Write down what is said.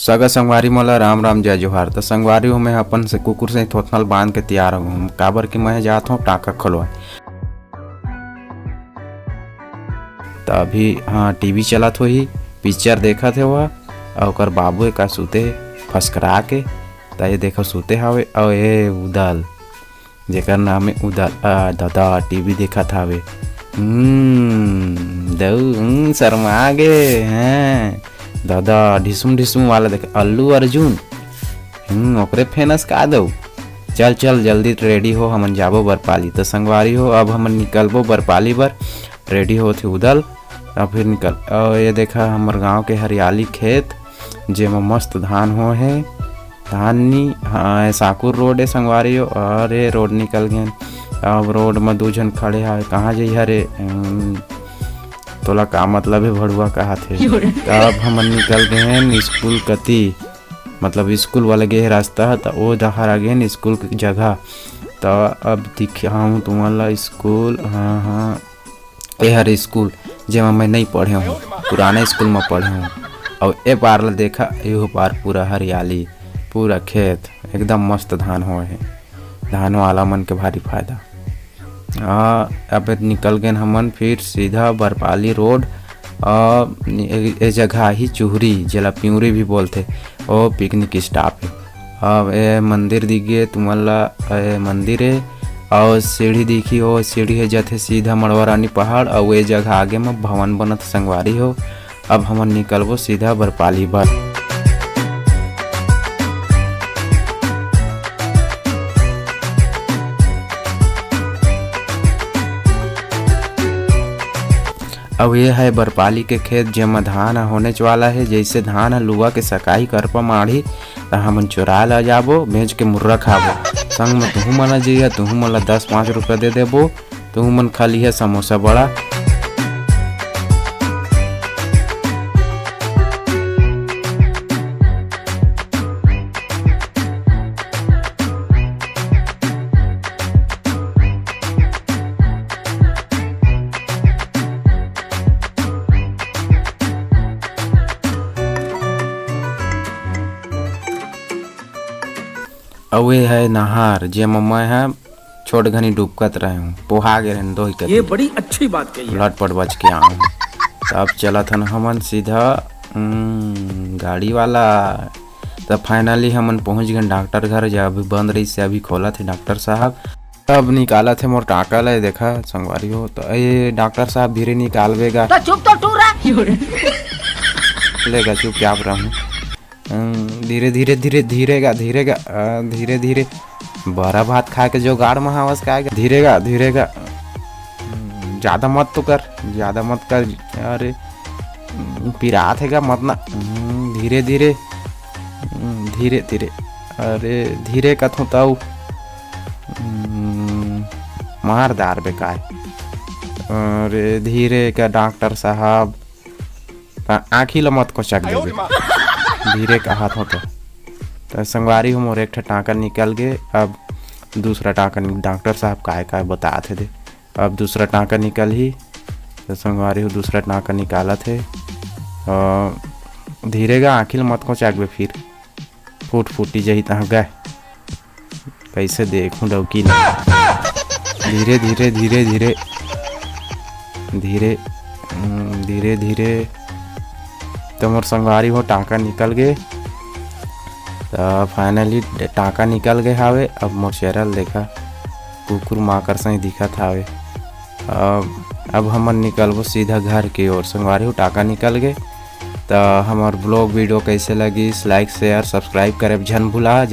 सगा संगवारी मोला राम राम जय जोहार। तो संगवारी हो मैं अपन से कुकुर से थोथनल बांध के तैयार हूँ काबर कि मैं जात हूँ टाका खोलवाए। तो अभी हाँ टीवी चलत हो ही पिक्चर देखा थे वह और ओकर बाबू का सूते फसकरा के तो ये देखो सूते हवे और ये उदल जेकर नाम है उदल दादा टीवी देखा था वे शर्मा गे हैं दादा ढिसुम ढिसुम वाला देख अल्लू अर्जुन ओकरे फेनस का दो। चल चल जल्दी रेडी हो हमन जाबो बरपाली। तो संगवारी हो अब हमन निकलबो बरपाली बर रेडी हो थे उदल और फिर निकल और ये देखा हमर गांव के हरियाली खेत जेमा मस्त धान हो है धान नी हाँ साकुर रोड है संगवारी हो। अरे रोड निकल गए अब रोड में दो जन खड़े है कहाँ जाइए हरे तोला का मतलब है भड़ुआ कहा थे। अब हम निकल गए हैं स्कूल कति मतलब स्कूल वाले गए रास्ता है तो वो दहार आ गए स्कूल की जगह। तो अब दिखा हूँ तुम्हारा स्कूल हाँ हाँ ये हर स्कूल जेमा मैं नहीं पढ़े हूँ पुराने स्कूल में पढ़े हूँ। और ये पार देखा यो पार पूरा हरियाली पूरा खेत एकदम मस्त धान हो है धान वाला मन के भारी फायदा। अब निकल गए हमन फिर सीधा बरपाली रोड ये जगह ही चूहरी जिला प्यूरी भी बोलते ओ पिकनिक स्टॉप है। अब ये मंदिर दिख गए तुम्हारा मंदिर है और सीढ़ी दिखी हो सीढ़ी है जाते सीधा मड़वा रानी पहाड़ और ये जगह आगे में भवन बनत संगवारी हो। अब हमन निकलबो सीधा बरपाली बर। अब ये है बरपाली के खेत जेमा धान होने वाला है जैसे धान लुआ के सकाई करपा माढ़ी तो हमन चुरा ला जाबो बेच के मुर्रा खाबो संग में तुहू मना जइया तुहू मला 10-5 रुपया दे देबो तुहू मन खा लिया समोसा बड़ा। और ये है नहार जे मैं है छोट घनी डूबकत रहे हूँ पोहा गए दो ही ये बड़ी अच्छी बात कही लटपट बच के आऊँ। तो अब चला था हमन सीधा गाड़ी वाला। तो फाइनली हमन पहुँच गए डॉक्टर घर जब अभी बंद रही से अभी खोला थे डॉक्टर साहब। अब निकाला थे मोर टाका ले देखा संगवारी हो। तो ये डॉक्टर साहब धीरे निकालवेगा लेगा चुपचाप रहूँ धीरे धीरे धीरे धीरेगा धीरेगा धीरे धीरे बड़ा भात खा के जो गाड़ में हवस का धीरेगा धीरेगा ज्यादा मत तो कर ज्यादा मत कर अरे पिरात हैगा मत ना धीरे धीरे धीरे धीरे अरे धीरे कथू ताऊ मारदार बेकार अरे धीरे का डॉक्टर साहब आँखी ला मत को चक देवे धीरे का हाथ होता। तो संगवारी हो मोर एक टाँका निकल गए। अब दूसरा टाँका डॉक्टर साहब काय बताते थे अब दूसरा टाँका निकल ही। तो संगवारी हो दूसरा टाँका निकाला थे धीरे गा आखिल मत को चाकबे फिर फूटी जही तहाँ गए कैसे देखूँ डौकी नहीं धीरे धीरे धीरे धीरे धीरे धीरे धीरे। तो मोर संगवारी हो टाँका निकल गए। तो फाइनली टाँका निकल गए हावे। अब मोर चेहरा देखा कुकुर माकर से दिखा था हावे। अब हमन निकलबो सीधा घर की ओर संगवारी हो टाँका निकल गए। तो हमार ब्लॉग वीडियो कैसे लगी लाइक शेयर सब्सक्राइब करे झन भुला।